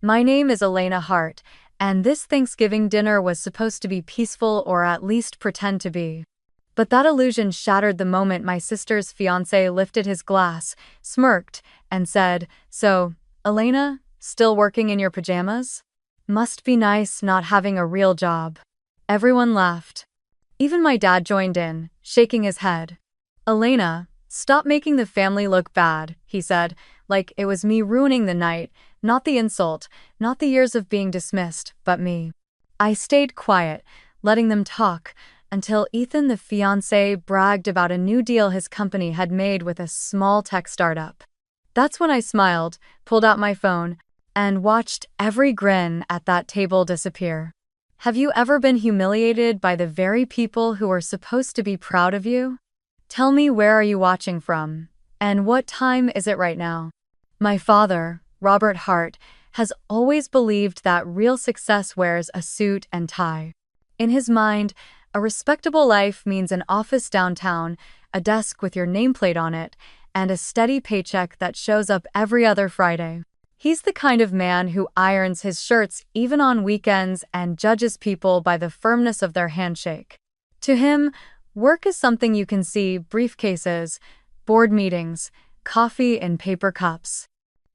My name is Elena Hart, and this Thanksgiving dinner was supposed to be peaceful or at least pretend to be. But that illusion shattered the moment my sister's fiancé lifted his glass, smirked, and said, "So, Elena, still working in your pajamas? Must be nice not having a real job." Everyone laughed. Even my dad joined in, shaking his head. "Elena, stop making the family look bad," he said, like it was me ruining the night, not the insult, not the years of being dismissed, but me. I stayed quiet, letting them talk, until Ethan, the fiancé, bragged about a new deal his company had made with a small tech startup. That's when I smiled, pulled out my phone, and watched every grin at that table disappear. Have you ever been humiliated by the very people who are supposed to be proud of you? Tell me, where are you watching from? And what time is it right now? My father, Robert Hart, has always believed that real success wears a suit and tie. In his mind, a respectable life means an office downtown, a desk with your nameplate on it, and a steady paycheck that shows up every other Friday. He's the kind of man who irons his shirts even on weekends and judges people by the firmness of their handshake. To him, work is something you can see: briefcases, board meetings, coffee in paper cups.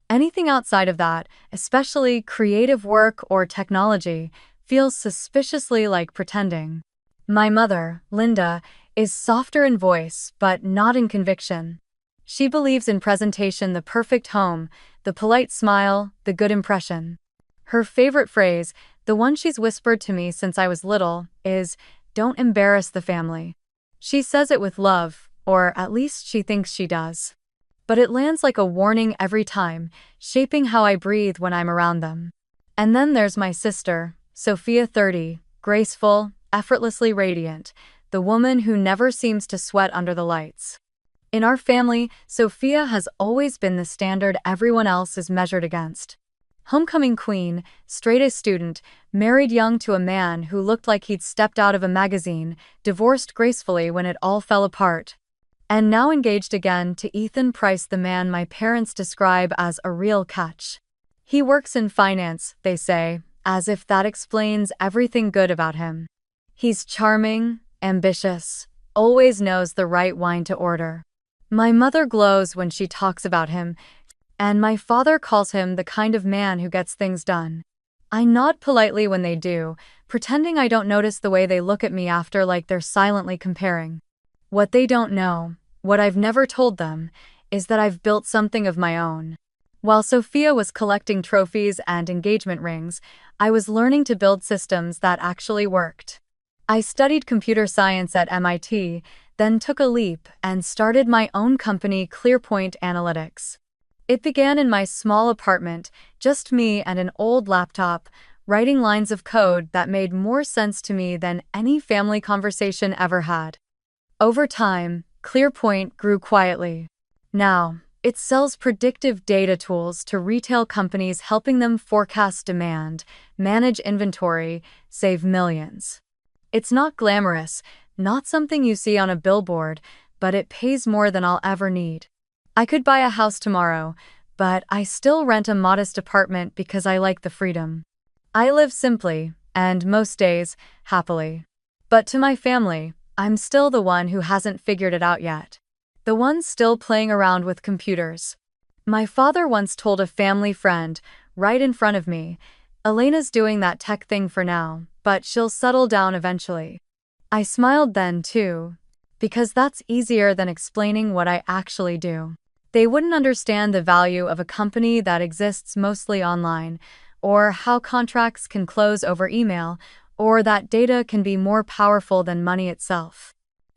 Anything outside of that, especially creative work or technology, feels suspiciously like pretending. My mother, Linda, is softer in voice, but not in conviction. She believes in presentation: the perfect home, the polite smile, the good impression. Her favorite phrase, the one she's whispered to me since I was little, is, "Don't embarrass the family." She says it with love, or at least she thinks she does. But it lands like a warning every time, shaping how I breathe when I'm around them. And then there's my sister, Sophia, 30, graceful, effortlessly radiant, the woman who never seems to sweat under the lights. In our family, Sophia has always been the standard everyone else is measured against. Homecoming queen, straight-A student, married young to a man who looked like he'd stepped out of a magazine, divorced gracefully when it all fell apart. And now engaged again to Ethan Price, the man my parents describe as a real catch. He works in finance, they say, as if that explains everything good about him. He's charming, ambitious, always knows the right wine to order. My mother glows when she talks about him, and my father calls him the kind of man who gets things done. I nod politely when they do, pretending I don't notice the way they look at me after, like they're silently comparing. What they don't know, what I've never told them, is that I've built something of my own. While Sophia was collecting trophies and engagement rings, I was learning to build systems that actually worked. I studied computer science at MIT, then took a leap and started my own company, ClearPoint Analytics. It began in my small apartment, just me and an old laptop, writing lines of code that made more sense to me than any family conversation ever had. Over time, ClearPoint grew quietly. Now, it sells predictive data tools to retail companies, helping them forecast demand, manage inventory, save millions. It's not glamorous, not something you see on a billboard, but it pays more than I'll ever need. I could buy a house tomorrow, but I still rent a modest apartment because I like the freedom. I live simply, and most days, happily. But to my family, I'm still the one who hasn't figured it out yet. The one still playing around with computers. My father once told a family friend, right in front of me, "Elena's doing that tech thing for now, but she'll settle down eventually." I smiled then too, because that's easier than explaining what I actually do. They wouldn't understand the value of a company that exists mostly online, or how contracts can close over email, or that data can be more powerful than money itself.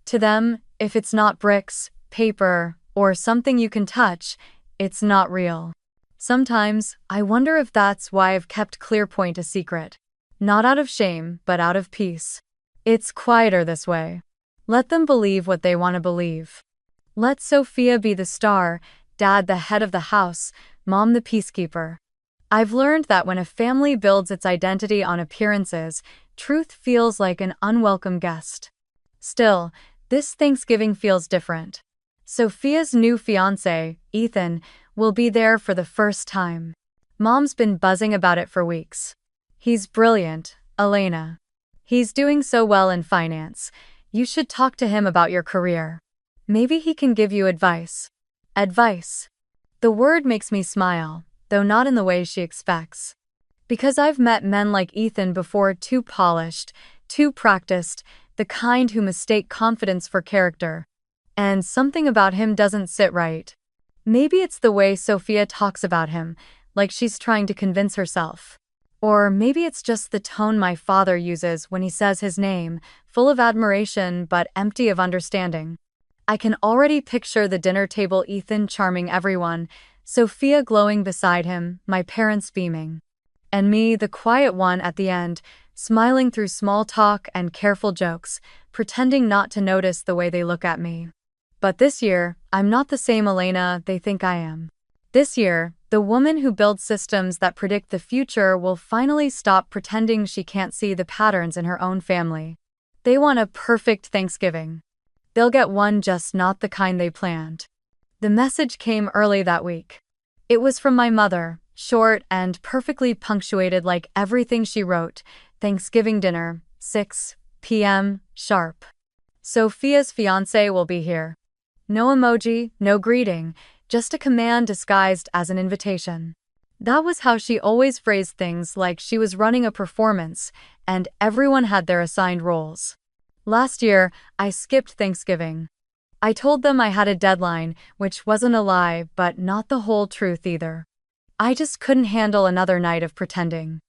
To them, if it's not bricks, paper, or something you can touch, it's not real. Sometimes, I wonder if that's why I've kept ClearPoint a secret. Not out of shame, but out of peace. It's quieter this way. Let them believe what they want to believe. Let Sophia be the star, Dad the head of the house, Mom the peacekeeper. I've learned that when a family builds its identity on appearances, truth feels like an unwelcome guest. Still, this Thanksgiving feels different. Sophia's new fiancé, Ethan, will be there for the first time. Mom's been buzzing about it for weeks. He's brilliant, Elena. He's doing so well in finance. You should talk to him about your career. Maybe he can give you advice. Advice. The word makes me smile, though not in the way she expects. Because I've met men like Ethan before, too polished, too practiced, the kind who mistake confidence for character. And something about him doesn't sit right. Maybe it's the way Sophia talks about him, like she's trying to convince herself. Or maybe it's just the tone my father uses when he says his name, full of admiration but empty of understanding. I can already picture the dinner table, Ethan charming everyone, Sophia glowing beside him, my parents beaming. And me, the quiet one at the end, smiling through small talk and careful jokes, pretending not to notice the way they look at me. But this year, I'm not the same Elena they think I am. This year, the woman who builds systems that predict the future will finally stop pretending she can't see the patterns in her own family. They want a perfect Thanksgiving. They'll get one, just not the kind they planned. The message came early that week. It was from my mother, short and perfectly punctuated like everything she wrote. Thanksgiving dinner, 6 p.m. sharp. Sophia's fiancé will be here. No emoji, no greeting, just a command disguised as an invitation. That was how she always phrased things, like she was running a performance, and everyone had their assigned roles. Last year, I skipped Thanksgiving. I told them I had a deadline, which wasn't a lie, but not the whole truth either. I just couldn't handle another night of pretending.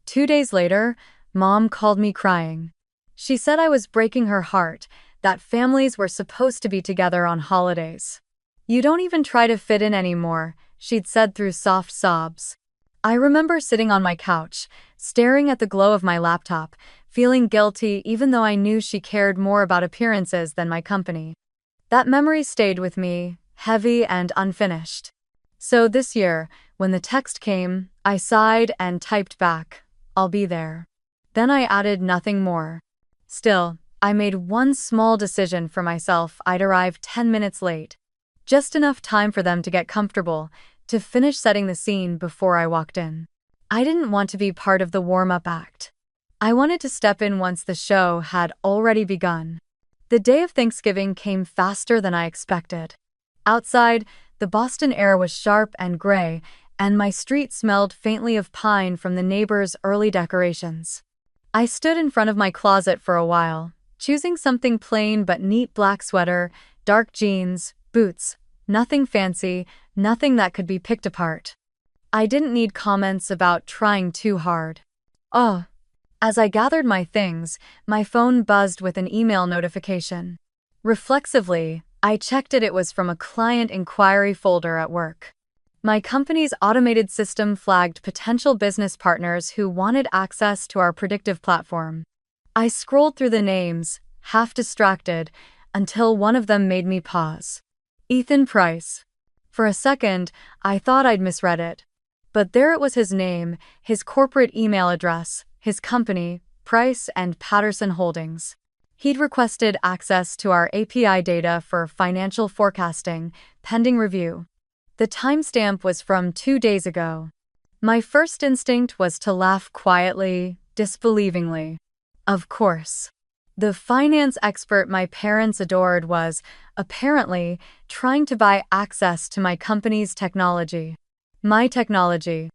2 days later, Mom called me crying. She said I was breaking her heart, that families were supposed to be together on holidays. You don't even try to fit in anymore, she'd said through soft sobs. I remember sitting on my couch, staring at the glow of my laptop, feeling guilty even though I knew she cared more about appearances than my company. That memory stayed with me, heavy and unfinished. So this year, when the text came, I sighed and typed back, "I'll be there." Then I added nothing more. Still, I made one small decision for myself. I'd arrive 10 minutes late. Just enough time for them to get comfortable, to finish setting the scene before I walked in. I didn't want to be part of the warm-up act. I wanted to step in once the show had already begun. The day of Thanksgiving came faster than I expected. Outside, the Boston air was sharp and gray, and my street smelled faintly of pine from the neighbors' early decorations. I stood in front of my closet for a while, choosing something plain but neat: black sweater, dark jeans, boots, nothing fancy, nothing that could be picked apart. I didn't need comments about trying too hard. Oh. As I gathered my things, my phone buzzed with an email notification. Reflexively, I checked it. It was from a client inquiry folder at work. My company's automated system flagged potential business partners who wanted access to our predictive platform. I scrolled through the names, half distracted, until one of them made me pause. Ethan Price. For a second, I thought I'd misread it. But there it was, his name, his corporate email address, his company, Price and Patterson Holdings. He'd requested access to our API data for financial forecasting, pending review. The timestamp was from 2 days ago. My first instinct was to laugh quietly, disbelievingly. Of course. The finance expert my parents adored was, apparently, trying to buy access to my company's technology. My technology.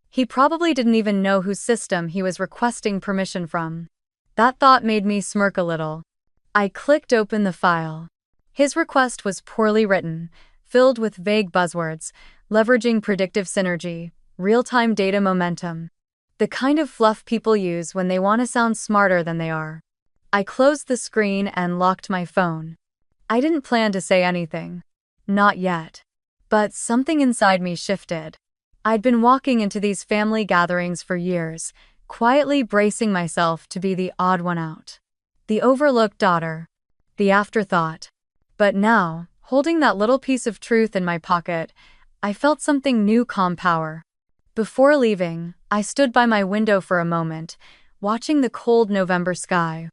He probably didn't even know whose system he was requesting permission from. That thought made me smirk a little. I clicked open the file. His request was poorly written, filled with vague buzzwords, leveraging predictive synergy, real-time data momentum. The kind of fluff people use when they want to sound smarter than they are. I closed the screen and locked my phone. I didn't plan to say anything. Not yet. But something inside me shifted. I'd been walking into these family gatherings for years, quietly bracing myself to be the odd one out. The overlooked daughter. The afterthought. But now, holding that little piece of truth in my pocket, I felt something new: calm power. Before leaving, I stood by my window for a moment, watching the cold November sky.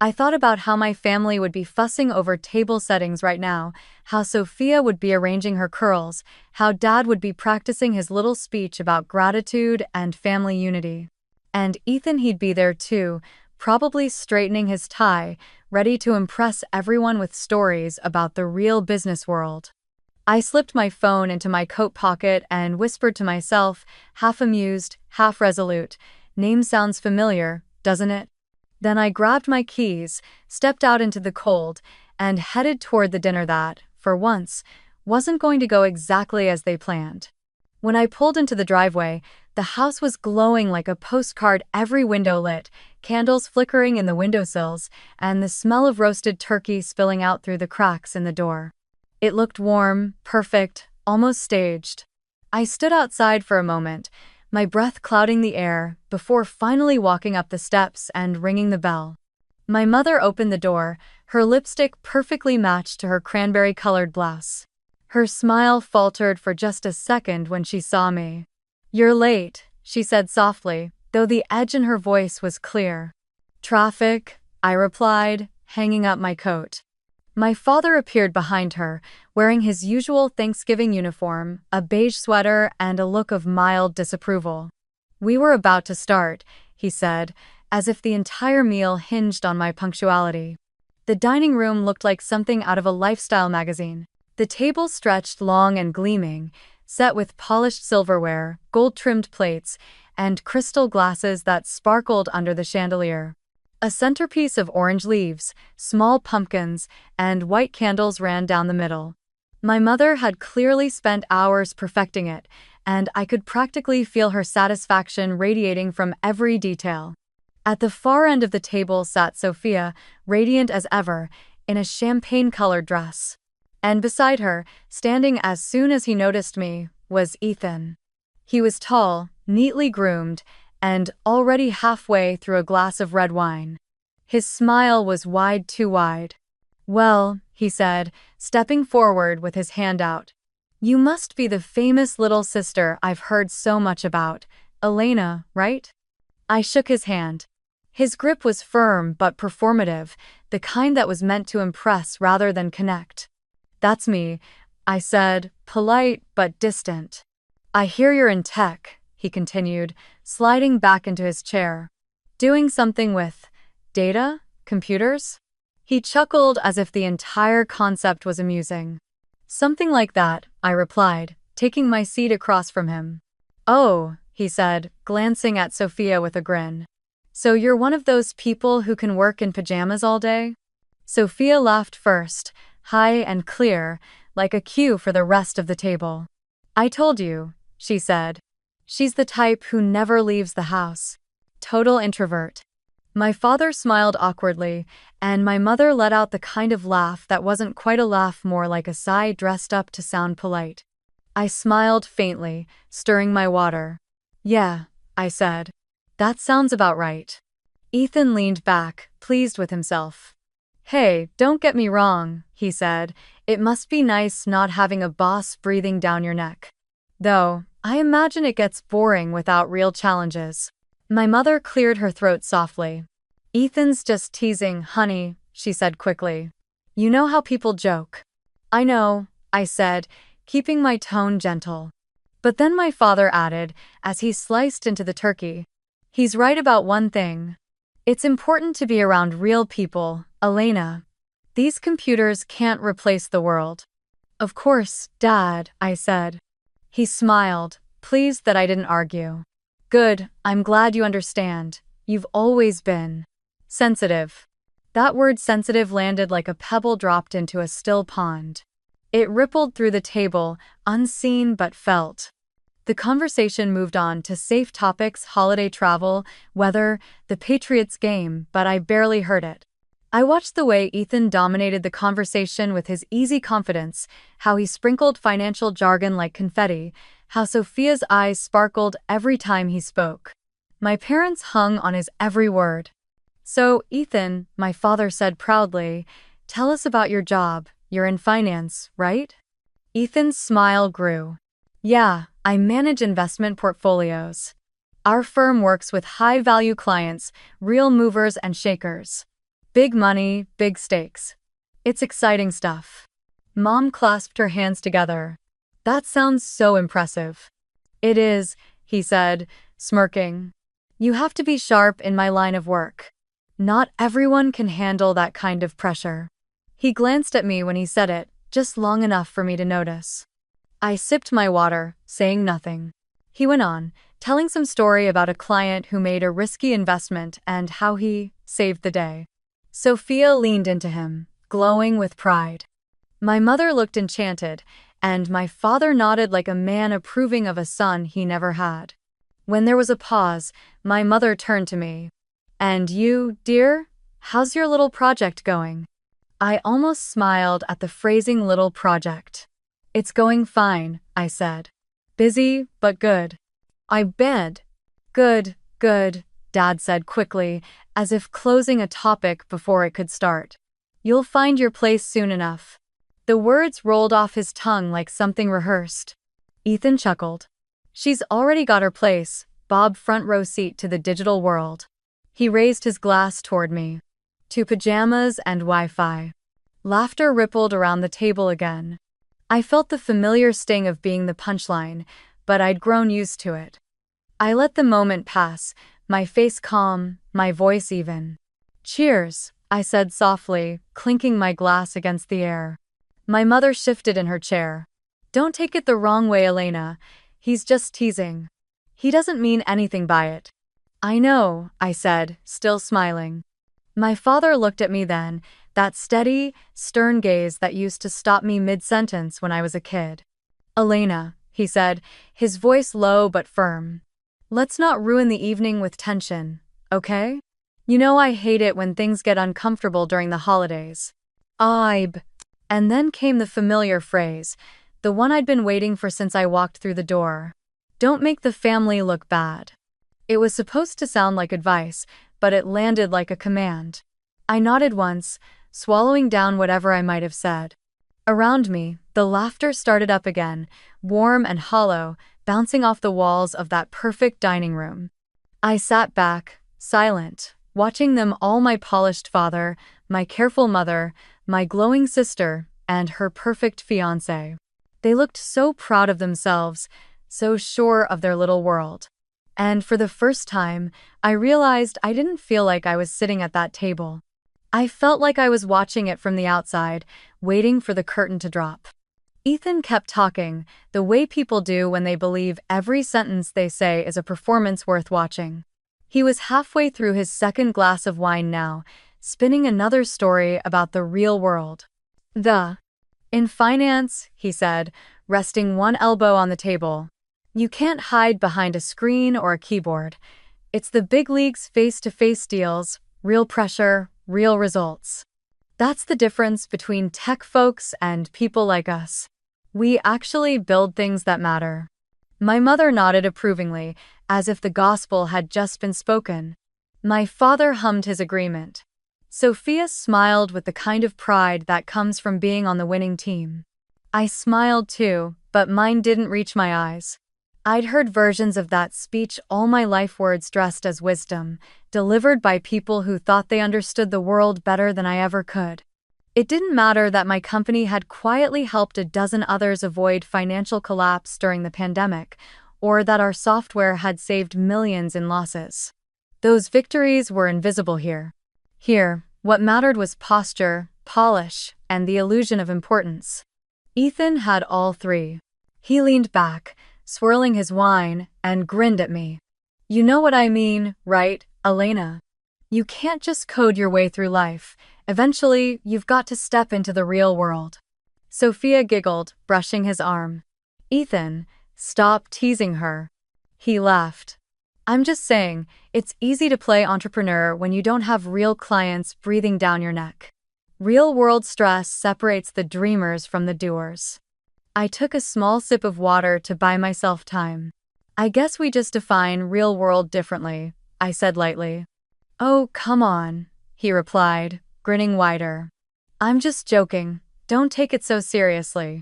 I thought about how my family would be fussing over table settings right now, how Sophia would be arranging her curls, how Dad would be practicing his little speech about gratitude and family unity. And Ethan, he'd be there too, probably straightening his tie, ready to impress everyone with stories about the real business world. I slipped my phone into my coat pocket and whispered to myself, half amused, half resolute, "Name sounds familiar, doesn't it?" Then I grabbed my keys, stepped out into the cold, and headed toward the dinner that, for once, wasn't going to go exactly as they planned. When I pulled into the driveway, the house was glowing like a postcard, every window lit, candles flickering in the windowsills, and the smell of roasted turkey spilling out through the cracks in the door. It looked warm, perfect, almost staged. I stood outside for a moment, my breath clouding the air, before finally walking up the steps and ringing the bell. My mother opened the door, her lipstick perfectly matched to her cranberry-colored blouse. Her smile faltered for just a second when she saw me. "You're late," she said softly, though the edge in her voice was clear. "Traffic," I replied, hanging up my coat. My father appeared behind her, wearing his usual Thanksgiving uniform, a beige sweater, and a look of mild disapproval. "We were about to start," he said, as if the entire meal hinged on my punctuality. The dining room looked like something out of a lifestyle magazine. The table stretched long and gleaming, set with polished silverware, gold-trimmed plates, and crystal glasses that sparkled under the chandelier. A centerpiece of orange leaves, small pumpkins, and white candles ran down the middle. My mother had clearly spent hours perfecting it, and I could practically feel her satisfaction radiating from every detail. At the far end of the table sat Sophia, radiant as ever, in a champagne-colored dress. And beside her, standing as soon as he noticed me, was Ethan. He was tall, neatly groomed, and already halfway through a glass of red wine. His smile was wide, too wide. "Well," he said, stepping forward with his hand out. "You must be the famous little sister I've heard so much about, Elena, right?" I shook his hand. His grip was firm but performative, the kind that was meant to impress rather than connect. "That's me," I said, polite but distant. "I hear you're in tech," he continued, sliding back into his chair. "Doing something with data? Computers?" He chuckled as if the entire concept was amusing. "Something like that," I replied, taking my seat across from him. "Oh," he said, glancing at Sophia with a grin. "So you're one of those people who can work in pajamas all day?" Sophia laughed first, high and clear, like a cue for the rest of the table. "I told you," she said. "She's the type who never leaves the house. Total introvert." My father smiled awkwardly, and my mother let out the kind of laugh that wasn't quite a laugh, more like a sigh dressed up to sound polite. I smiled faintly, stirring my water. "Yeah," I said. "That sounds about right." Ethan leaned back, pleased with himself. "Hey, don't get me wrong," he said. "It must be nice not having a boss breathing down your neck. Though, I imagine it gets boring without real challenges." My mother cleared her throat softly. "Ethan's just teasing, honey," she said quickly. "You know how people joke." "I know," I said, keeping my tone gentle. But then my father added, as he sliced into the turkey, "He's right about one thing. It's important to be around real people, Elena. These computers can't replace the world." "Of course, Dad," I said. He smiled, pleased that I didn't argue. "Good, I'm glad you understand. You've always been sensitive." That word sensitive landed like a pebble dropped into a still pond. It rippled through the table, unseen but felt. The conversation moved on to safe topics: holiday travel, weather, the Patriots game, but I barely heard it. I watched the way Ethan dominated the conversation with his easy confidence, how he sprinkled financial jargon like confetti, how Sophia's eyes sparkled every time he spoke. My parents hung on his every word. "So, Ethan," my father said proudly, "tell us about your job. You're in finance, right?" Ethan's smile grew. "Yeah, I manage investment portfolios. Our firm works with high-value clients, real movers and shakers." Big money, big stakes. It's exciting stuff. Mom clasped her hands together. That sounds so impressive. It is, he said, smirking. You have to be sharp in my line of work. Not everyone can handle that kind of pressure. He glanced at me when he said it, just long enough for me to notice. I sipped my water, saying nothing. He went on, telling some story about a client who made a risky investment and how he saved the day. Sophia leaned into him, glowing with pride. My mother looked enchanted, and my father nodded like a man approving of a son he never had. When there was a pause, my mother turned to me. And you, dear? How's your little project going? I almost smiled at the phrasing little project. It's going fine, I said. Busy, but good. I bet. Good, good, Dad said quickly, as if closing a topic before it could start. You'll find your place soon enough. The words rolled off his tongue like something rehearsed. Ethan chuckled. She's already got her place, Bob front row seat to the digital world. He raised his glass toward me. To pajamas and Wi-Fi. Laughter rippled around the table again. I felt the familiar sting of being the punchline, but I'd grown used to it. I let the moment pass, my face calm, my voice even. Cheers, I said softly, clinking my glass against the air. My mother shifted in her chair. Don't take it the wrong way, Elena. He's just teasing. He doesn't mean anything by it. I know, I said, still smiling. My father looked at me then, that steady, stern gaze that used to stop me mid-sentence when I was a kid. Elena, he said, his voice low but firm. Let's not ruin the evening with tension, okay? You know I hate it when things get uncomfortable during the holidays. And then came the familiar phrase, the one I'd been waiting for since I walked through the door. Don't make the family look bad. It was supposed to sound like advice, but it landed like a command. I nodded once, swallowing down whatever I might have said. Around me, the laughter started up again, warm and hollow, bouncing off the walls of that perfect dining room. I sat back, silent, watching them all, my polished father, my careful mother, my glowing sister, and her perfect fiancé. They looked so proud of themselves, so sure of their little world. And for the first time, I realized I didn't feel like I was sitting at that table. I felt like I was watching it from the outside, waiting for the curtain to drop. Ethan kept talking, the way people do when they believe every sentence they say is a performance worth watching. He was halfway through his second glass of wine now, spinning another story about the real world. In finance, he said, resting one elbow on the table, you can't hide behind a screen or a keyboard. It's the big leagues face-to-face deals, real pressure, real results. That's the difference between tech folks and people like us. We actually build things that matter. My mother nodded approvingly, as if the gospel had just been spoken. My father hummed his agreement. Sophia smiled with the kind of pride that comes from being on the winning team. I smiled too, but mine didn't reach my eyes. I'd heard versions of that speech all my life, words dressed as wisdom, delivered by people who thought they understood the world better than I ever could. It didn't matter that my company had quietly helped a dozen others avoid financial collapse during the pandemic, or that our software had saved millions in losses. Those victories were invisible here. Here, what mattered was posture, polish, and the illusion of importance. Ethan had all three. He leaned back, swirling his wine, and grinned at me. You know what I mean, right, Elena? You can't just code your way through life. Eventually, you've got to step into the real world. Sophia giggled, brushing his arm. Ethan, stop teasing her. He laughed. I'm just saying, it's easy to play entrepreneur when you don't have real clients breathing down your neck. Real-world stress separates the dreamers from the doers. I took a small sip of water to buy myself time. I guess we just define real world differently, I said lightly. Oh, come on, he replied, grinning wider. I'm just joking, don't take it so seriously.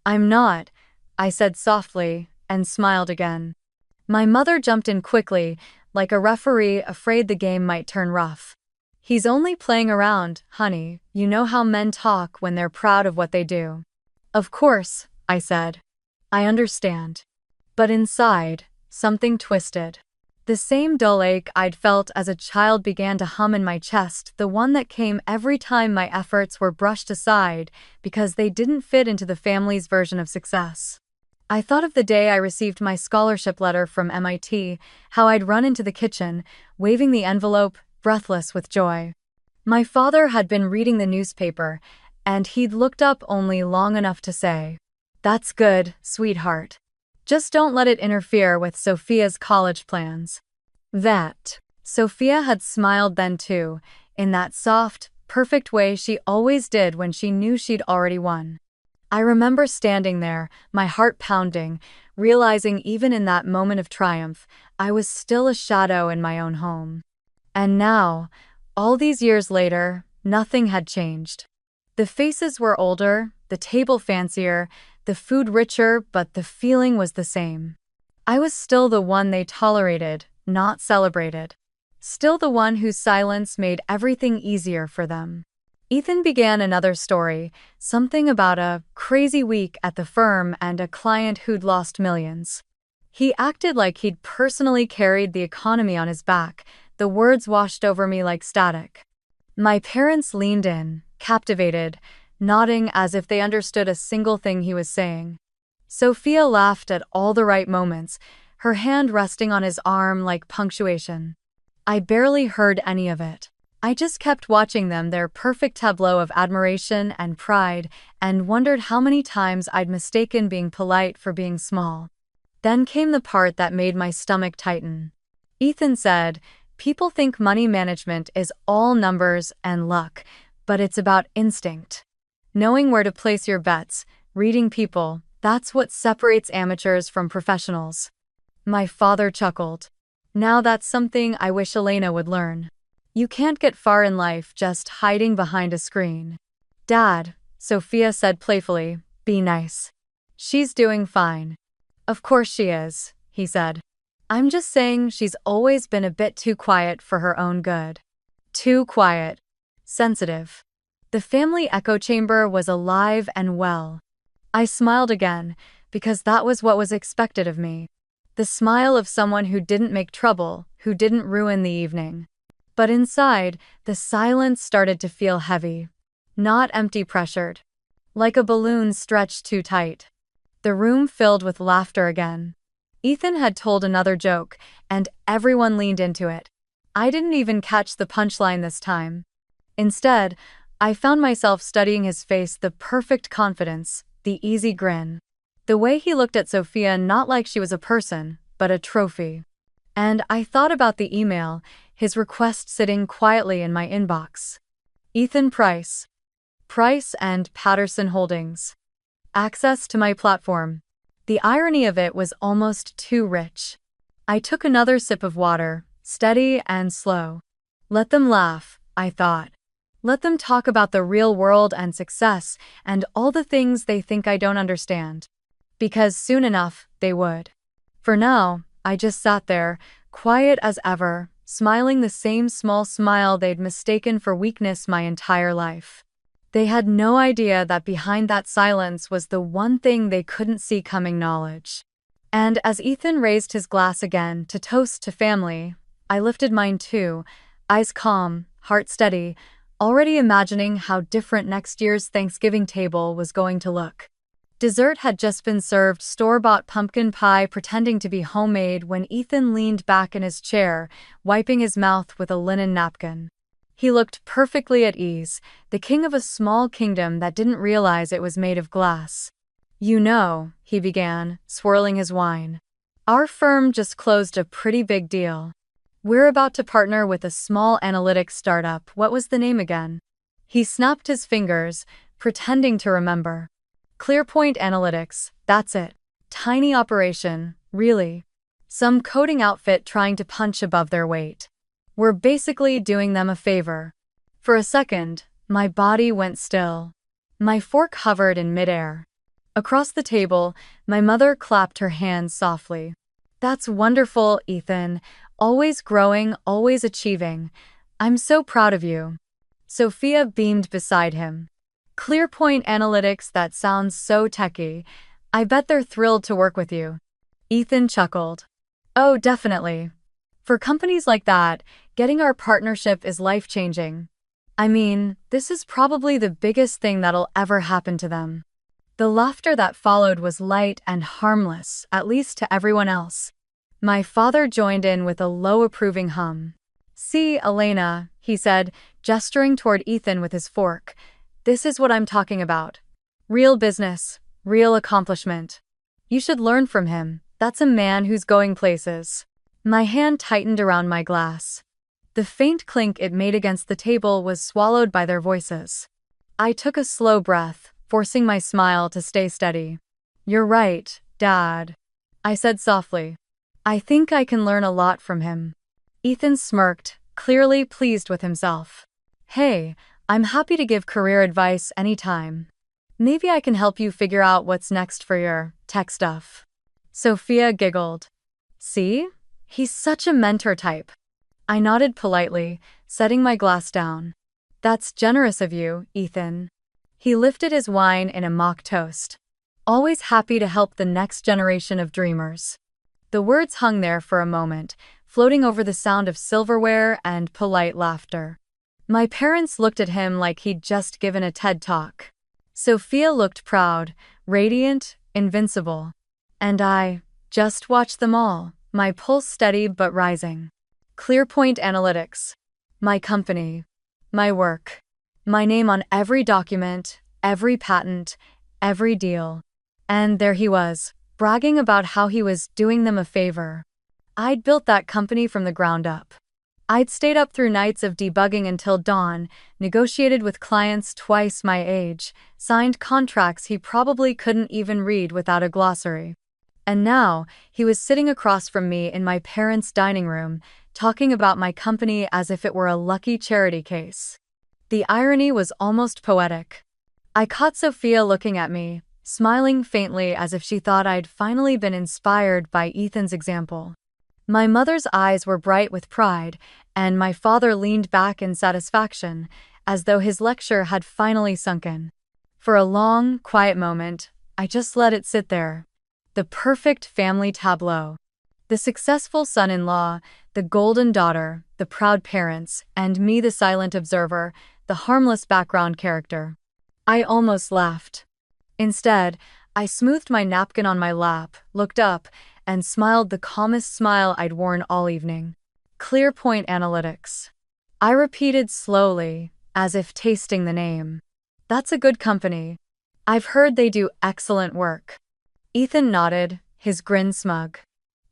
I'm not, I said softly, and smiled again. My mother jumped in quickly, like a referee afraid the game might turn rough. He's only playing around, honey. You know how men talk when they're proud of what they do. Of course, I said. I understand. But inside, something twisted. The same dull ache I'd felt as a child began to hum in my chest, the one that came every time my efforts were brushed aside because they didn't fit into the family's version of success. I thought of the day I received my scholarship letter from MIT, how I'd run into the kitchen, waving the envelope, breathless with joy. My father had been reading the newspaper, and he'd looked up only long enough to say, "That's good, sweetheart. Just don't let it interfere with Sophia's college plans." That. Sophia had smiled then too, in that soft, perfect way she always did when she knew she'd already won. I remember standing there, my heart pounding, realizing even in that moment of triumph, I was still a shadow in my own home. And now, all these years later, nothing had changed. The faces were older, the table fancier, the food richer, but the feeling was the same. I was still the one they tolerated, not celebrated. Still the one whose silence made everything easier for them. Ethan began another story, something about a crazy week at the firm and a client who'd lost millions. He acted like he'd personally carried the economy on his back. The words washed over me like static. My parents leaned in, captivated, nodding as if they understood a single thing he was saying. Sophia laughed at all the right moments, her hand resting on his arm like punctuation. I barely heard any of it. I just kept watching them, their perfect tableau of admiration and pride, and wondered how many times I'd mistaken being polite for being small. Then came the part that made my stomach tighten. Ethan said, "People think money management is all numbers and luck, but it's about instinct. Knowing where to place your bets, reading people, that's what separates amateurs from professionals." My father chuckled. "Now that's something I wish Elena would learn. You can't get far in life just hiding behind a screen." "Dad," Sophia said playfully, "be nice. She's doing fine." "Of course she is," he said. "I'm just saying she's always been a bit too quiet for her own good." Too quiet. Sensitive. The family echo chamber was alive and well. I smiled again, because that was what was expected of me. The smile of someone who didn't make trouble, who didn't ruin the evening. But inside, the silence started to feel heavy. Not empty pressured. Like a balloon stretched too tight. The room filled with laughter again. Ethan had told another joke, and everyone leaned into it. I didn't even catch the punchline this time. Instead, I found myself studying his face, the perfect confidence, the easy grin. The way he looked at Sophia, not like she was a person, but a trophy. And I thought about the email, his request sitting quietly in my inbox. Ethan Price. Price and Patterson Holdings. Access to my platform. The irony of it was almost too rich. I took another sip of water, steady and slow. Let them laugh, I thought. Let them talk about the real world and success and all the things they think I don't understand. Because soon enough, they would. For now, I just sat there, quiet as ever, smiling the same small smile they'd mistaken for weakness my entire life. They had no idea that behind that silence was the one thing they couldn't see coming: knowledge. And as Ethan raised his glass again to toast to family, I lifted mine too, eyes calm, heart steady, already imagining how different next year's Thanksgiving table was going to look. Dessert had just been served, store-bought pumpkin pie pretending to be homemade, when Ethan leaned back in his chair, wiping his mouth with a linen napkin. He looked perfectly at ease, the king of a small kingdom that didn't realize it was made of glass. "You know," he began, swirling his wine, "our firm just closed a pretty big deal. We're about to partner with a small analytics startup." What was the name again? He snapped his fingers, pretending to remember. ClearPoint Analytics, that's it. Tiny operation, really. Some coding outfit trying to punch above their weight. We're basically doing them a favor. For a second, my body went still. My fork hovered in midair. Across the table, my mother clapped her hands softly. "That's wonderful, Ethan. Always growing, always achieving. I'm so proud of you. Sophia beamed beside him. ClearPoint Analytics, that sounds so techy. I bet they're thrilled to work with you. Ethan chuckled. Oh, definitely. For companies like that, getting our partnership is life-changing. I mean, this is probably the biggest thing that'll ever happen to them. The laughter that followed was light and harmless, at least to everyone else. My father joined in with a low approving hum. See, Elena, he said, gesturing toward Ethan with his fork. This is what I'm talking about. Real business, real accomplishment. You should learn from him. That's a man who's going places. My hand tightened around my glass. The faint clink it made against the table was swallowed by their voices. I took a slow breath, forcing my smile to stay steady. You're right, Dad, I said softly. I think I can learn a lot from him. Ethan smirked, clearly pleased with himself. Hey, I'm happy to give career advice anytime. Maybe I can help you figure out what's next for your tech stuff. Sophia giggled. See? He's such a mentor type. I nodded politely, setting my glass down. That's generous of you, Ethan. He lifted his wine in a mock toast. Always happy to help the next generation of dreamers. The words hung there for a moment, floating over the sound of silverware and polite laughter. My parents looked at him like he'd just given a TED Talk. Sophia looked proud, radiant, invincible. And I just watched them all, my pulse steady but rising. ClearPoint Analytics. My company. My work. My name on every document, every patent, every deal. And there he was, bragging about how he was doing them a favor. I'd built that company from the ground up. I'd stayed up through nights of debugging until dawn, negotiated with clients twice my age, signed contracts he probably couldn't even read without a glossary. And now, he was sitting across from me in my parents' dining room, talking about my company as if it were a lucky charity case. The irony was almost poetic. I caught Sophia looking at me, smiling faintly as if she thought I'd finally been inspired by Ethan's example. My mother's eyes were bright with pride, and my father leaned back in satisfaction, as though his lecture had finally sunk in. For a long, quiet moment, I just let it sit there. The perfect family tableau. The successful son-in-law, the golden daughter, the proud parents, and me, the silent observer, the harmless background character. I almost laughed. Instead, I smoothed my napkin on my lap, looked up, and smiled the calmest smile I'd worn all evening. ClearPoint Analytics. I repeated slowly, as if tasting the name. That's a good company. I've heard they do excellent work. Ethan nodded, his grin smug.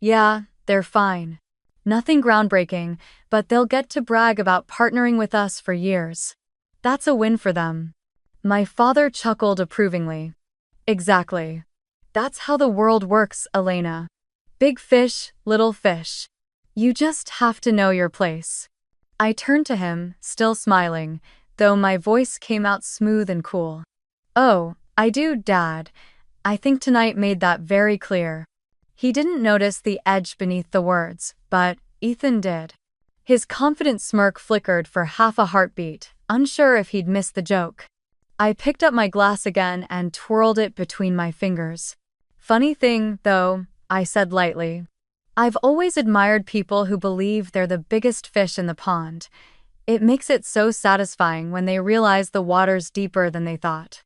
Yeah, they're fine. Nothing groundbreaking, but they'll get to brag about partnering with us for years. That's a win for them. My father chuckled approvingly. Exactly. That's how the world works, Elena. Big fish, little fish. You just have to know your place. I turned to him, still smiling, though my voice came out smooth and cool. Oh, I do, Dad. I think tonight made that very clear. He didn't notice the edge beneath the words, but Ethan did. His confident smirk flickered for half a heartbeat, unsure if he'd missed the joke. I picked up my glass again and twirled it between my fingers. Funny thing, though, I said lightly. I've always admired people who believe they're the biggest fish in the pond. It makes it so satisfying when they realize the water's deeper than they thought.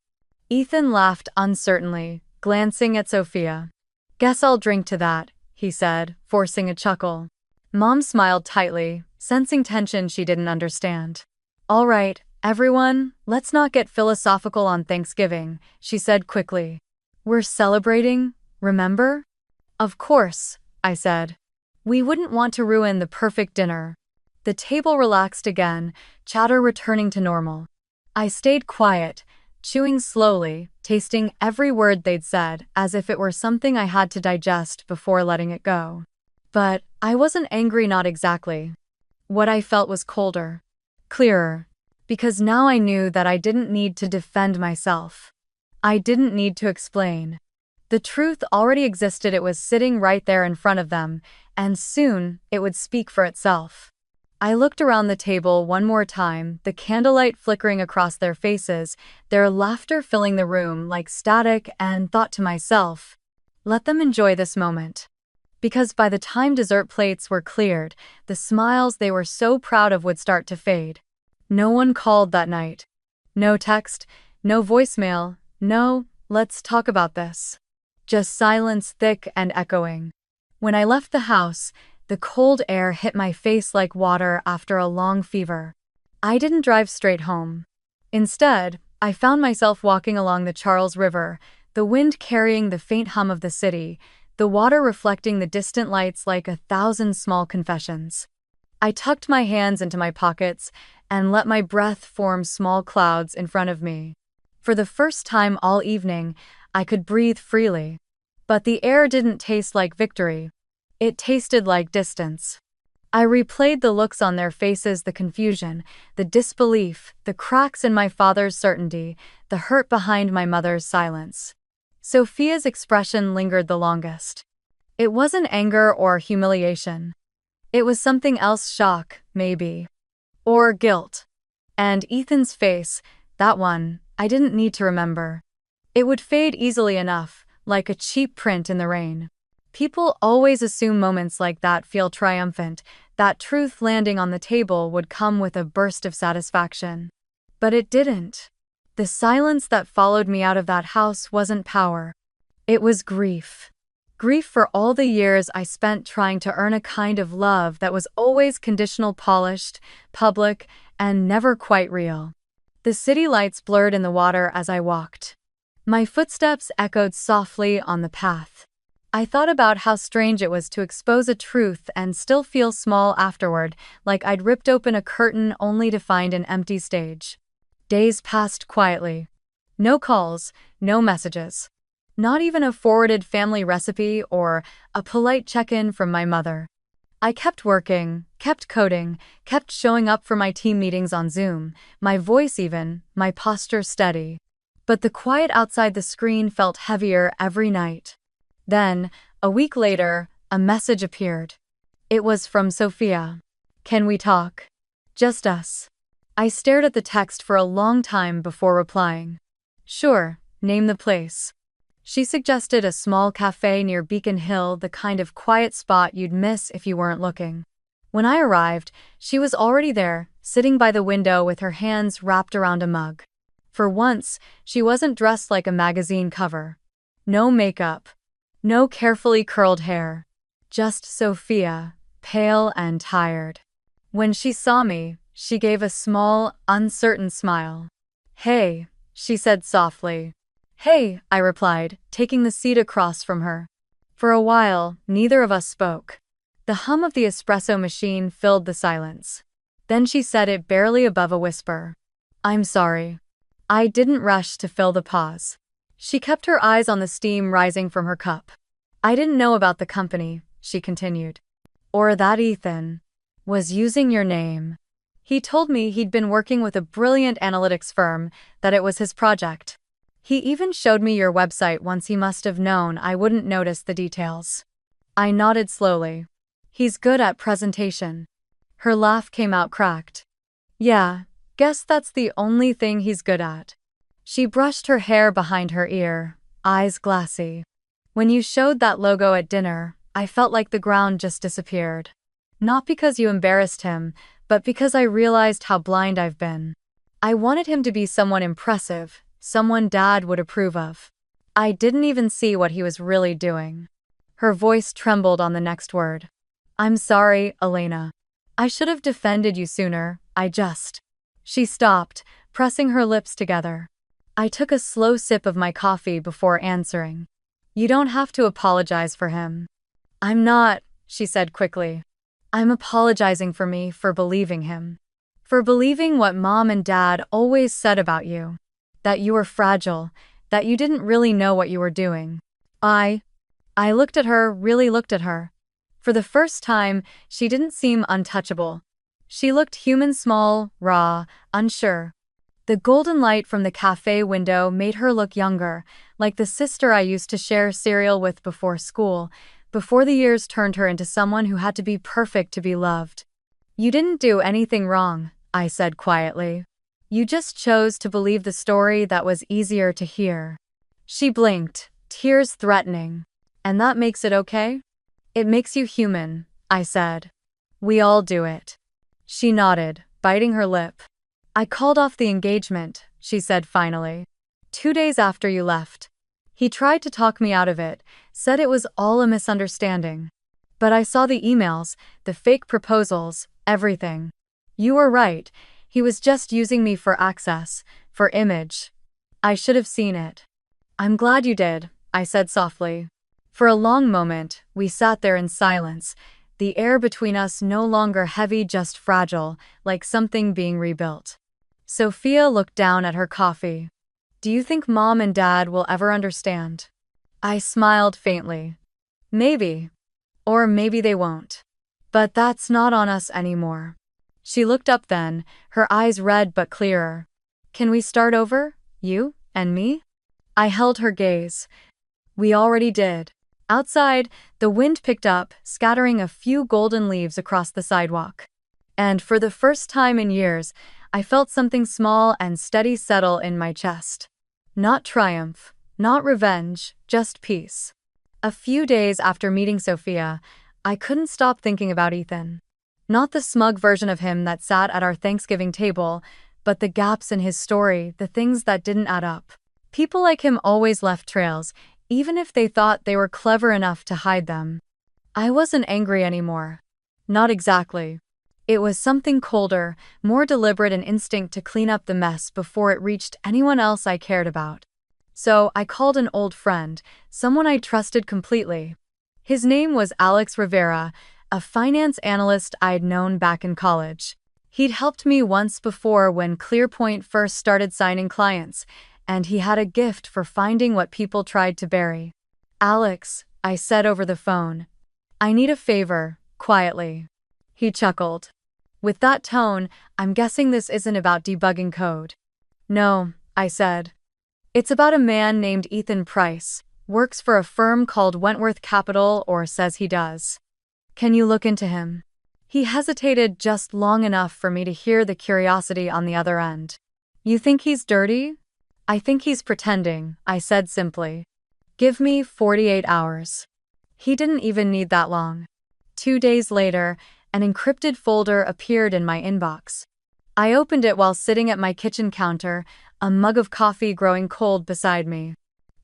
Ethan laughed uncertainly, glancing at Sophia. Guess I'll drink to that, he said, forcing a chuckle. Mom smiled tightly, sensing tension she didn't understand. All right, everyone, let's not get philosophical on Thanksgiving, she said quickly. We're celebrating, remember? Of course, I said. We wouldn't want to ruin the perfect dinner. The table relaxed again, chatter returning to normal. I stayed quiet, chewing slowly, tasting every word they'd said as if it were something I had to digest before letting it go. But I wasn't angry, not exactly. What I felt was colder, clearer, because now I knew that I didn't need to defend myself. I didn't need to explain. The truth already existed, it was sitting right there in front of them, and soon it would speak for itself. I looked around the table one more time, the candlelight flickering across their faces, their laughter filling the room like static, and thought to myself, let them enjoy this moment. Because by the time dessert plates were cleared, the smiles they were so proud of would start to fade. No one called that night. No text, no voicemail, no, let's talk about this. Just silence thick and echoing. When I left the house, the cold air hit my face like water after a long fever. I didn't drive straight home. Instead, I found myself walking along the Charles River, the wind carrying the faint hum of the city, the water reflecting the distant lights like 1,000 small confessions. I tucked my hands into my pockets and let my breath form small clouds in front of me. For the first time all evening, I could breathe freely. But the air didn't taste like victory. It tasted like distance. I replayed the looks on their faces, the confusion, the disbelief, the cracks in my father's certainty, the hurt behind my mother's silence. Sophia's expression lingered the longest. It wasn't anger or humiliation. It was something else, shock, maybe. Or guilt. And Ethan's face, that one, I didn't need to remember. It would fade easily enough, like a cheap print in the rain. People always assume moments like that feel triumphant, that truth landing on the table would come with a burst of satisfaction. But it didn't. The silence that followed me out of that house wasn't power. It was grief. Grief for all the years I spent trying to earn a kind of love that was always conditional, polished, public, and never quite real. The city lights blurred in the water as I walked. My footsteps echoed softly on the path. I thought about how strange it was to expose a truth and still feel small afterward, like I'd ripped open a curtain only to find an empty stage. Days passed quietly. No calls, no messages. Not even a forwarded family recipe or a polite check-in from my mother. I kept working, kept coding, kept showing up for my team meetings on Zoom, my voice even, my posture steady. But the quiet outside the screen felt heavier every night. Then, a week later, a message appeared. It was from Sophia. Can we talk? Just us. I stared at the text for a long time before replying. Sure, name the place. She suggested a small cafe near Beacon Hill, the kind of quiet spot you'd miss if you weren't looking. When I arrived, she was already there, sitting by the window with her hands wrapped around a mug. For once, she wasn't dressed like a magazine cover. No makeup. No carefully curled hair. Just Sophia, pale and tired. When she saw me, she gave a small, uncertain smile. Hey, she said softly. Hey, I replied, taking the seat across from her. For a while, neither of us spoke. The hum of the espresso machine filled the silence. Then she said it barely above a whisper. I'm sorry. I didn't rush to fill the pause. She kept her eyes on the steam rising from her cup. I didn't know about the company, she continued. Or that Ethan was using your name. He told me he'd been working with a brilliant analytics firm, that it was his project. He even showed me your website once. He must have known I wouldn't notice the details. I nodded slowly. He's good at presentation. Her laugh came out cracked. Yeah, guess that's the only thing he's good at. She brushed her hair behind her ear, eyes glassy. When you showed that logo at dinner, I felt like the ground just disappeared. Not because you embarrassed him, but because I realized how blind I've been. I wanted him to be someone impressive, someone Dad would approve of. I didn't even see what he was really doing. Her voice trembled on the next word. I'm sorry, Elena. I should have defended you sooner, She stopped, pressing her lips together. I took a slow sip of my coffee before answering. You don't have to apologize for him. I'm not, she said quickly. I'm apologizing for me for believing him. For believing what Mom and Dad always said about you. That you were fragile, that you didn't really know what you were doing. I looked at her, really looked at her. For the first time, she didn't seem untouchable. She looked human, small, raw, unsure. The golden light from the cafe window made her look younger, like the sister I used to share cereal with before school, before the years turned her into someone who had to be perfect to be loved. You didn't do anything wrong, I said quietly. You just chose to believe the story that was easier to hear. She blinked, tears threatening. And that makes it okay? It makes you human, I said. We all do it. She nodded, biting her lip. I called off the engagement, she said finally. 2 days after you left. He tried to talk me out of it, said it was all a misunderstanding. But I saw the emails, the fake proposals, everything. You were right, he was just using me for access, for image. I should have seen it. I'm glad you did, I said softly. For a long moment, we sat there in silence, the air between us no longer heavy, just fragile, like something being rebuilt. Sophia looked down at her coffee. Do you think Mom and Dad will ever understand? I smiled faintly. Maybe. Or maybe they won't. But that's not on us anymore. She looked up then, her eyes red but clearer. Can we start over, you and me? I held her gaze. We already did. Outside, the wind picked up, scattering a few golden leaves across the sidewalk. And for the first time in years, I felt something small and steady settle in my chest. Not triumph, not revenge, just peace. A few days after meeting Sophia, I couldn't stop thinking about Ethan. Not the smug version of him that sat at our Thanksgiving table, but the gaps in his story, the things that didn't add up. People like him always left trails, even if they thought they were clever enough to hide them. I wasn't angry anymore. Not exactly. It was something colder, more deliberate, an instinct to clean up the mess before it reached anyone else I cared about. So I called an old friend, someone I trusted completely. His name was Alex Rivera, a finance analyst I'd known back in college. He'd helped me once before when ClearPoint first started signing clients, and he had a gift for finding what people tried to bury. Alex, I said over the phone. I need a favor, quietly. He chuckled. With that tone, I'm guessing this isn't about debugging code. No, I said. It's about a man named Ethan Price, works for a firm called Wentworth Capital, or says he does. Can you look into him? He hesitated just long enough for me to hear the curiosity on the other end. You think he's dirty? I think he's pretending, I said simply. Give me 48 hours. He didn't even need that long. 2 days later, an encrypted folder appeared in my inbox. I opened it while sitting at my kitchen counter, a mug of coffee growing cold beside me.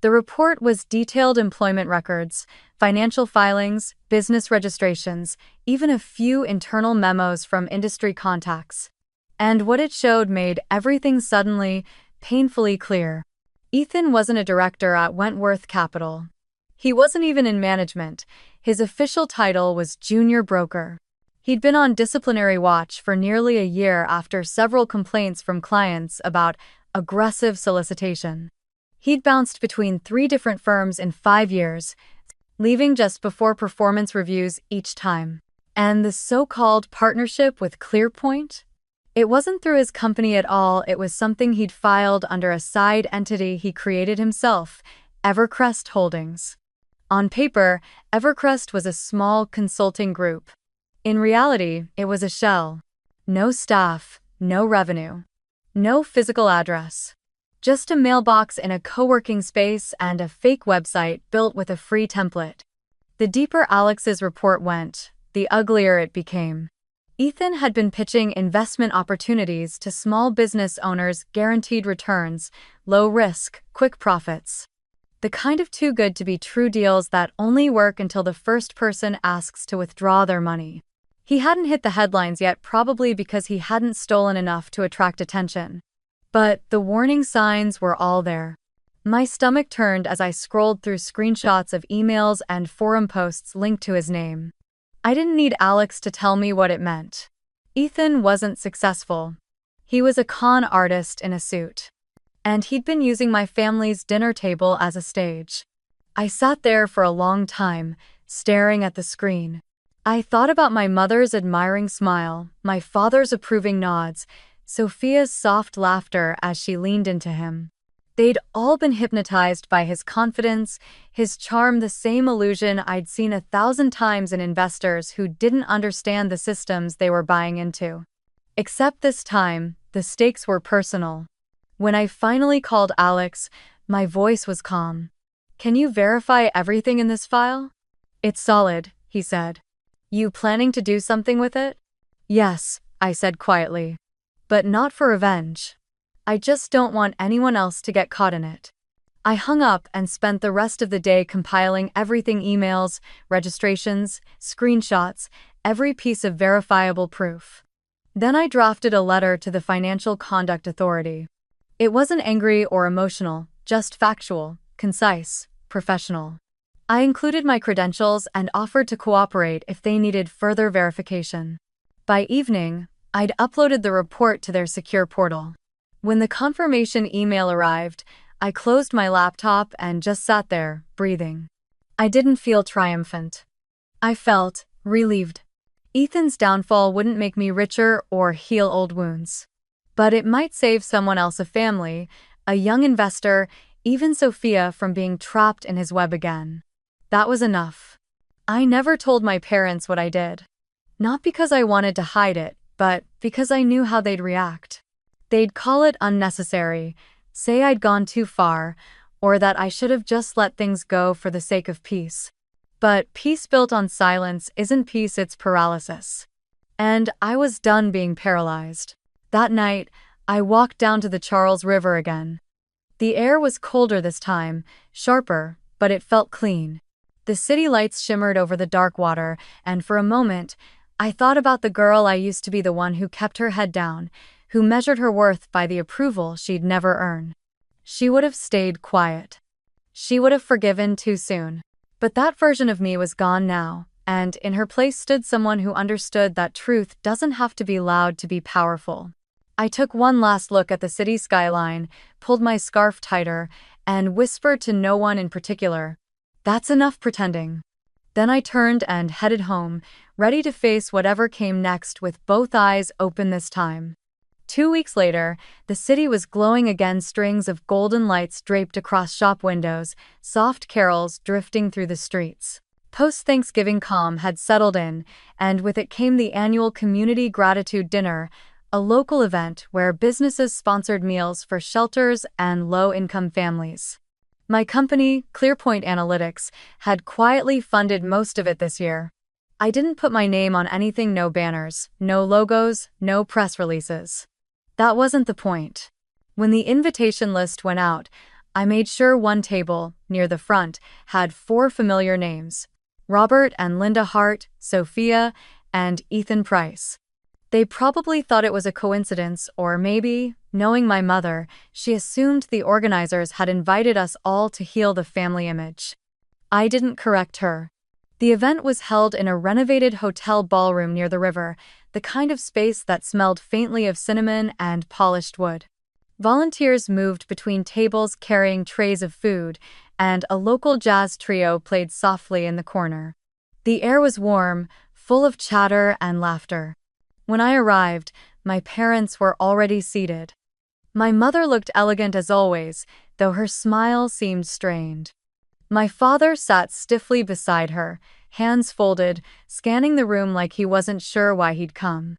The report was detailed employment records, financial filings, business registrations, even a few internal memos from industry contacts. And what it showed made everything suddenly, painfully clear. Ethan wasn't a director at Wentworth Capital. He wasn't even in management. His official title was junior broker. He'd been on disciplinary watch for nearly a year after several complaints from clients about aggressive solicitation. He'd bounced between 3 different firms in 5 years, leaving just before performance reviews each time. And the so-called partnership with ClearPoint? It wasn't through his company at all, it was something he'd filed under a side entity he created himself, Evercrest Holdings. On paper, Evercrest was a small consulting group. In reality, it was a shell. No staff, no revenue. No physical address. Just a mailbox in a co-working space and a fake website built with a free template. The deeper Alex's report went, the uglier it became. Ethan had been pitching investment opportunities to small business owners, guaranteed returns, low risk, quick profits. The kind of too good to be true deals that only work until the first person asks to withdraw their money. He hadn't hit the headlines yet, probably because he hadn't stolen enough to attract attention. But the warning signs were all there. My stomach turned as I scrolled through screenshots of emails and forum posts linked to his name. I didn't need Alex to tell me what it meant. Ethan wasn't successful. He was a con artist in a suit. And he'd been using my family's dinner table as a stage. I sat there for a long time, staring at the screen. I thought about my mother's admiring smile, my father's approving nods, Sophia's soft laughter as she leaned into him. They'd all been hypnotized by his confidence, his charm, the same illusion I'd seen 1,000 times in investors who didn't understand the systems they were buying into. Except this time, the stakes were personal. When I finally called Alex, my voice was calm. "Can you verify everything in this file?" "It's solid," he said. "You planning to do something with it?" "Yes," I said quietly. "But not for revenge. I just don't want anyone else to get caught in it." I hung up and spent the rest of the day compiling everything: emails, registrations, screenshots, every piece of verifiable proof. Then I drafted a letter to the Financial Conduct Authority. It wasn't angry or emotional, just factual, concise, professional. I included my credentials and offered to cooperate if they needed further verification. By evening, I'd uploaded the report to their secure portal. When the confirmation email arrived, I closed my laptop and just sat there, breathing. I didn't feel triumphant. I felt relieved. Ethan's downfall wouldn't make me richer or heal old wounds. But it might save someone else, a family, a young investor, even Sophia, from being trapped in his web again. That was enough. I never told my parents what I did. Not because I wanted to hide it, but because I knew how they'd react. They'd call it unnecessary, say I'd gone too far, or that I should have just let things go for the sake of peace. But peace built on silence isn't peace, it's paralysis. And I was done being paralyzed. That night, I walked down to the Charles River again. The air was colder this time, sharper, but it felt clean. The city lights shimmered over the dark water, and for a moment, I thought about the girl I used to be, the one who kept her head down, who measured her worth by the approval she'd never earn. She would have stayed quiet. She would have forgiven too soon. But that version of me was gone now, and in her place stood someone who understood that truth doesn't have to be loud to be powerful. I took one last look at the city skyline, pulled my scarf tighter, and whispered to no one in particular, "That's enough pretending." Then I turned and headed home, ready to face whatever came next with both eyes open this time. 2 weeks later, the city was glowing again, strings of golden lights draped across shop windows, soft carols drifting through the streets. Post-Thanksgiving calm had settled in, and with it came the annual Community Gratitude Dinner, a local event where businesses sponsored meals for shelters and low-income families. My company, ClearPoint Analytics, had quietly funded most of it this year. I didn't put my name on anything: no banners, no logos, no press releases. That wasn't the point. When the invitation list went out, I made sure one table, near the front, had 4 familiar names: Robert and Linda Hart, Sophia, and Ethan Price. They probably thought it was a coincidence, or maybe, knowing my mother, she assumed the organizers had invited us all to heal the family image. I didn't correct her. The event was held in a renovated hotel ballroom near the river, the kind of space that smelled faintly of cinnamon and polished wood. Volunteers moved between tables carrying trays of food, and a local jazz trio played softly in the corner. The air was warm, full of chatter and laughter. When I arrived, my parents were already seated. My mother looked elegant as always, though her smile seemed strained. My father sat stiffly beside her, hands folded, scanning the room like he wasn't sure why he'd come.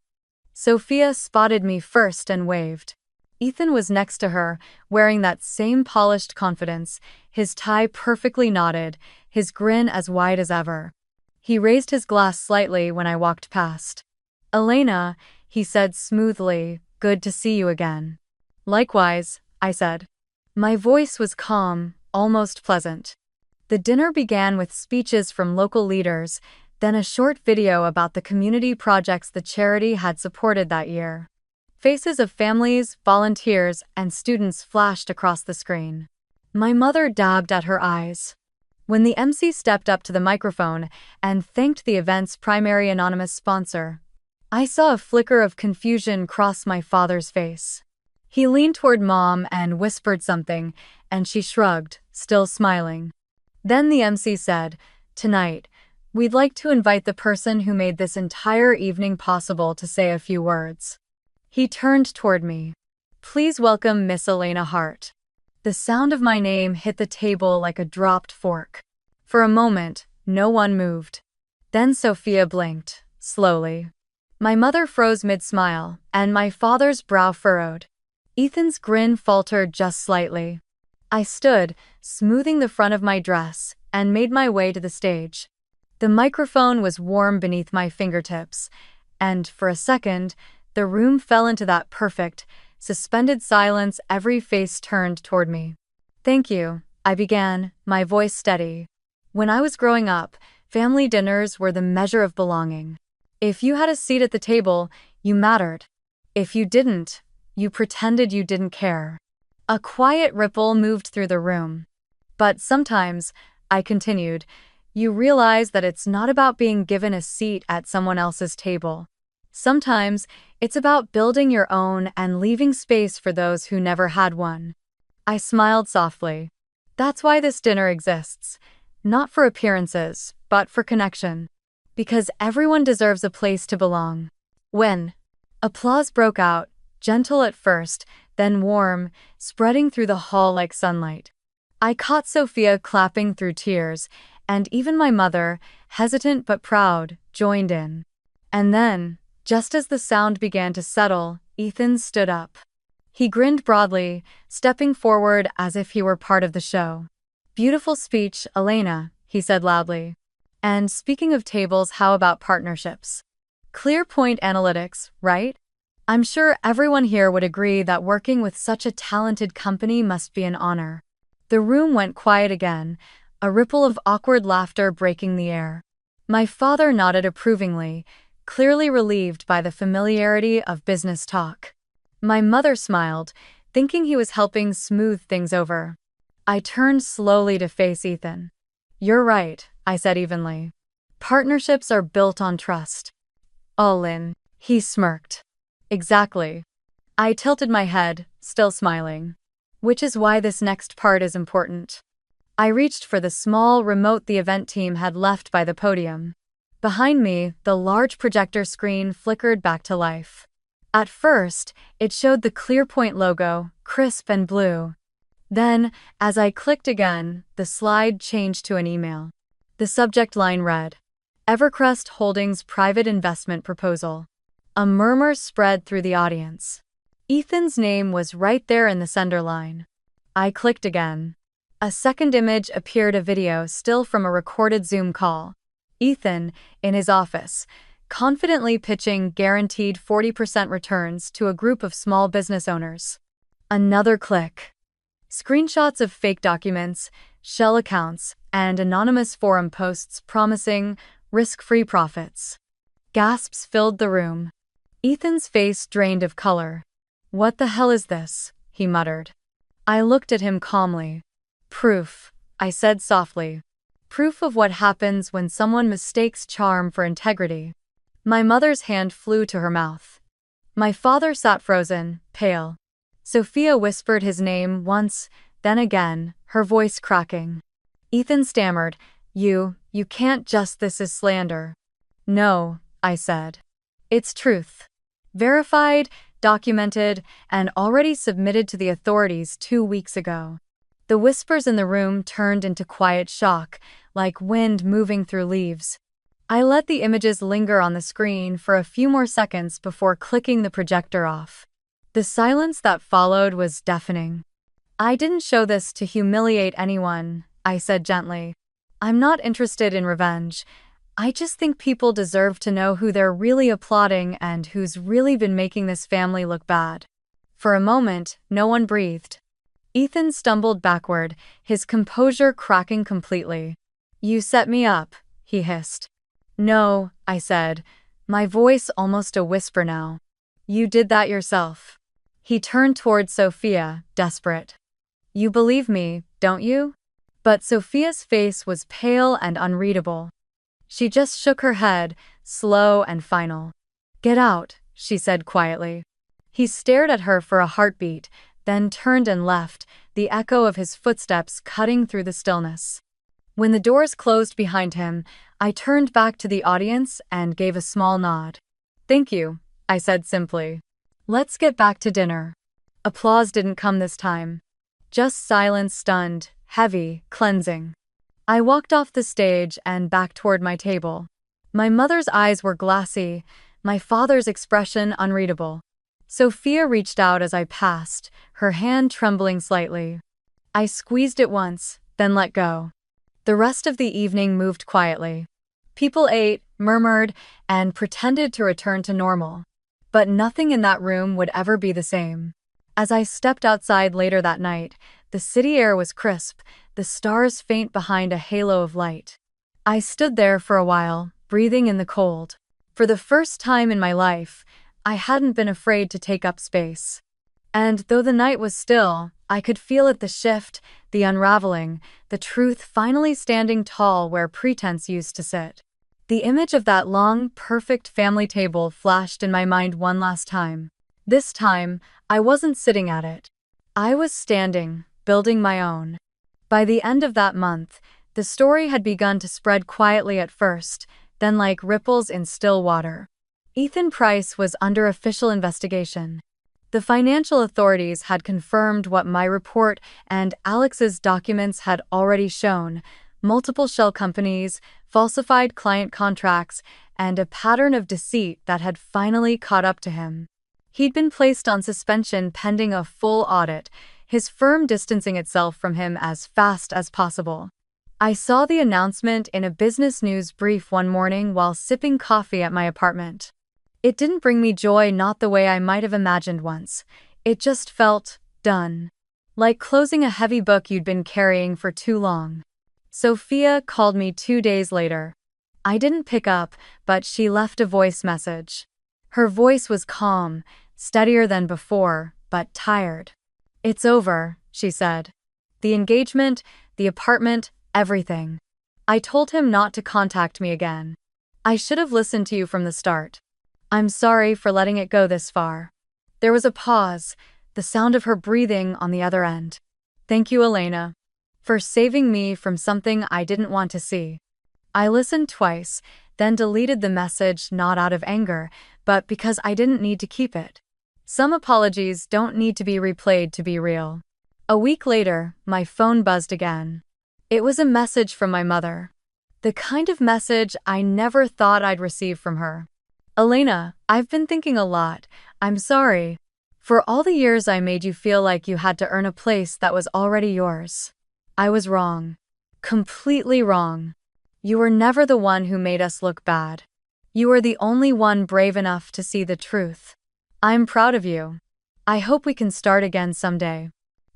Sophia spotted me first and waved. Ethan was next to her, wearing that same polished confidence, his tie perfectly knotted, his grin as wide as ever. He raised his glass slightly when I walked past. "Elena," he said smoothly, "good to see you again." "Likewise," I said. My voice was calm, almost pleasant. The dinner began with speeches from local leaders, then a short video about the community projects the charity had supported that year. Faces of families, volunteers, and students flashed across the screen. My mother dabbed at her eyes. When the MC stepped up to the microphone and thanked the event's primary anonymous sponsor, I saw a flicker of confusion cross my father's face. He leaned toward Mom and whispered something, and she shrugged, still smiling. Then the MC said, "Tonight, we'd like to invite the person who made this entire evening possible to say a few words." He turned toward me. "Please welcome Miss Elena Hart." The sound of my name hit the table like a dropped fork. For a moment, no one moved. Then Sophia blinked, slowly. My mother froze mid-smile, and my father's brow furrowed. Ethan's grin faltered just slightly. I stood, smoothing the front of my dress, and made my way to the stage. The microphone was warm beneath my fingertips, and, for a second, the room fell into that perfect, suspended silence. Every face turned toward me. "Thank you," I began, my voice steady. "When I was growing up, family dinners were the measure of belonging. If you had a seat at the table, you mattered. If you didn't, you pretended you didn't care." A quiet ripple moved through the room. "But sometimes," I continued, "you realize that it's not about being given a seat at someone else's table. Sometimes, it's about building your own and leaving space for those who never had one." I smiled softly. "That's why this dinner exists. Not for appearances, but for connection. Because everyone deserves a place to belong." When applause broke out, gentle at first, then warm, spreading through the hall like sunlight. I caught Sophia clapping through tears, and even my mother, hesitant but proud, joined in. And then, just as the sound began to settle, Ethan stood up. He grinned broadly, stepping forward as if he were part of the show. "Beautiful speech, Elena," he said loudly. "And speaking of tables, how about partnerships? Clear point analytics, right? I'm sure everyone here would agree that working with such a talented company must be an honor." The room went quiet again, a ripple of awkward laughter breaking the air. My father nodded approvingly, clearly relieved by the familiarity of business talk. My mother smiled, thinking he was helping smooth things over. I turned slowly to face Ethan. "You're right," I said evenly. "Partnerships are built on trust." "All in," he smirked. "Exactly." I tilted my head, still smiling. Which is why this next part is important. I reached for the small remote the event team had left by the podium. Behind me, the large projector screen flickered back to life. At first, it showed the ClearPoint logo, crisp and blue. Then, as I clicked again, the slide changed to an email. The subject line read, "Evercrest Holdings Private Investment Proposal." A murmur spread through the audience. Ethan's name was right there in the sender line. I clicked again. A second image appeared, a video still from a recorded Zoom call. Ethan, in his office, confidently pitching guaranteed 40% returns to a group of small business owners. Another click. Screenshots of fake documents, shell accounts, and anonymous forum posts promising risk-free profits. Gasps filled the room. Ethan's face drained of color. "What the hell is this?" he muttered. I looked at him calmly. "Proof," I said softly. "Proof of what happens when someone mistakes charm for integrity." My mother's hand flew to her mouth. My father sat frozen, pale. Sophia whispered his name once, then again, her voice cracking. Ethan stammered, You can't just, this is slander." "No," I said. "It's truth. Verified, documented, and already submitted to the authorities 2 weeks ago." The whispers in the room turned into quiet shock, like wind moving through leaves. I let the images linger on the screen for a few more seconds before clicking the projector off. The silence that followed was deafening. "I didn't show this to humiliate anyone," I said gently. "I'm not interested in revenge. I just think people deserve to know who they're really applauding and who's really been making this family look bad." For a moment, no one breathed. Ethan stumbled backward, his composure cracking completely. "You set me up," he hissed. "No," I said, my voice almost a whisper now. "You did that yourself." He turned toward Sophia, desperate. "You believe me, don't you?" But Sophia's face was pale and unreadable. She just shook her head, slow and final. "Get out," she said quietly. He stared at her for a heartbeat, then turned and left, the echo of his footsteps cutting through the stillness. When the doors closed behind him, I turned back to the audience and gave a small nod. "Thank you," I said simply. "Let's get back to dinner." Applause didn't come this time. Just silence, stunned, heavy, cleansing. I walked off the stage and back toward my table. My mother's eyes were glassy, my father's expression unreadable. Sophia reached out as I passed, her hand trembling slightly. I squeezed it once, then let go. The rest of the evening moved quietly. People ate, murmured, and pretended to return to normal. But nothing in that room would ever be the same. As I stepped outside later that night, the city air was crisp, the stars faint behind a halo of light. I stood there for a while, breathing in the cold. For the first time in my life, I hadn't been afraid to take up space. And though the night was still, I could feel it, the shift, the unraveling, the truth finally standing tall where pretense used to sit. The image of that long, perfect family table flashed in my mind one last time. This time, I wasn't sitting at it. I was standing, building my own. By the end of that month, the story had begun to spread quietly at first, then like ripples in still water. Ethan Price was under official investigation. The financial authorities had confirmed what my report and Alex's documents had already shown: multiple shell companies, falsified client contracts, and a pattern of deceit that had finally caught up to him. He'd been placed on suspension pending a full audit, his firm distancing itself from him as fast as possible. I saw the announcement in a business news brief one morning while sipping coffee at my apartment. It didn't bring me joy, not the way I might have imagined once. It just felt done. Like closing a heavy book you'd been carrying for too long. Sophia called me 2 days later. I didn't pick up, but she left a voice message. Her voice was calm, steadier than before, but tired. "It's over," she said. "The engagement, the apartment, everything. I told him not to contact me again. I should have listened to you from the start. I'm sorry for letting it go this far." There was a pause, the sound of her breathing on the other end. "Thank you, Elena, for saving me from something I didn't want to see." I listened twice, then deleted the message, not out of anger, but because I didn't need to keep it. Some apologies don't need to be replayed to be real. A week later, my phone buzzed again. It was a message from my mother. The kind of message I never thought I'd receive from her. "Elena, I've been thinking a lot. I'm sorry for all the years I made you feel like you had to earn a place that was already yours. I was wrong. Completely wrong. You were never the one who made us look bad. You were the only one brave enough to see the truth. I'm proud of you. I hope we can start again someday."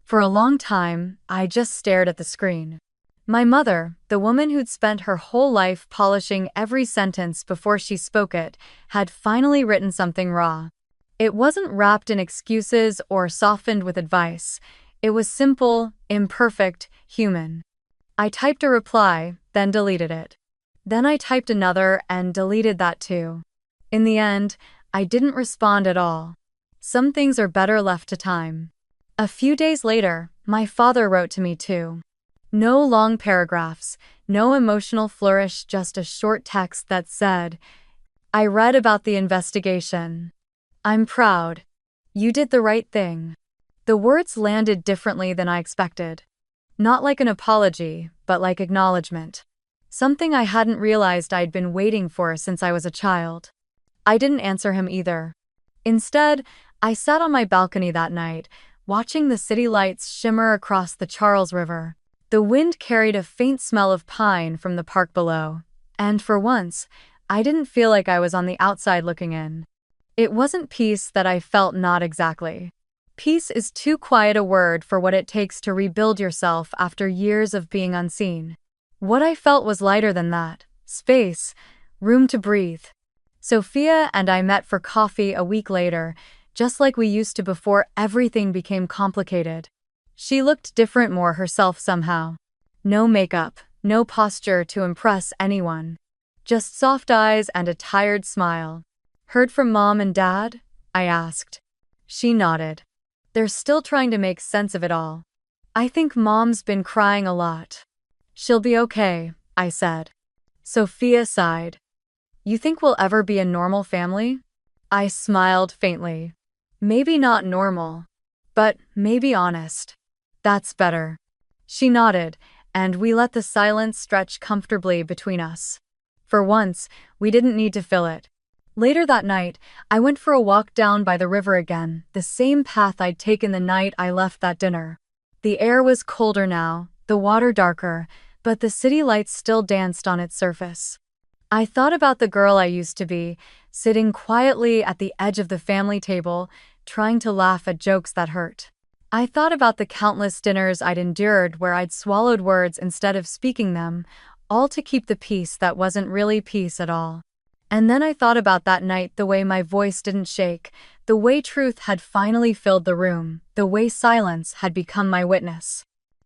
For a long time, I just stared at the screen. My mother, the woman who'd spent her whole life polishing every sentence before she spoke it, had finally written something raw. It wasn't wrapped in excuses or softened with advice. It was simple, imperfect, human. I typed a reply, then deleted it. Then I typed another and deleted that too. In the end, I didn't respond at all. Some things are better left to time. A few days later, my father wrote to me too. No long paragraphs, no emotional flourish, just a short text that said, "I read about the investigation. I'm proud. You did the right thing." The words landed differently than I expected. Not like an apology, but like acknowledgement. Something I hadn't realized I'd been waiting for since I was a child. I didn't answer him either. Instead, I sat on my balcony that night, watching the city lights shimmer across the Charles River. The wind carried a faint smell of pine from the park below, and for once, I didn't feel like I was on the outside looking in. It wasn't peace that I felt, not exactly. Peace is too quiet a word for what it takes to rebuild yourself after years of being unseen. What I felt was lighter than that: space, room to breathe. Sophia and I met for coffee a week later, just like we used to before everything became complicated. She looked different, more herself somehow. No makeup, no posture to impress anyone. Just soft eyes and a tired smile. "Heard from Mom and Dad?" I asked. She nodded. "They're still trying to make sense of it all. I think Mom's been crying a lot." "She'll be okay," I said. Sophia sighed. "You think we'll ever be a normal family?" I smiled faintly. "Maybe not normal, but maybe honest. That's better. She nodded, and we let the silence stretch comfortably between us. For once, we didn't need to fill it. Later that night, I went for a walk down by the river again, the same path I'd taken the night I left that dinner. The air was colder now, the water darker, but the city lights still danced on its surface. I thought about the girl I used to be, sitting quietly at the edge of the family table, trying to laugh at jokes that hurt. I thought about the countless dinners I'd endured where I'd swallowed words instead of speaking them, all to keep the peace that wasn't really peace at all. And then I thought about that night, the way my voice didn't shake, the way truth had finally filled the room, the way silence had become my witness.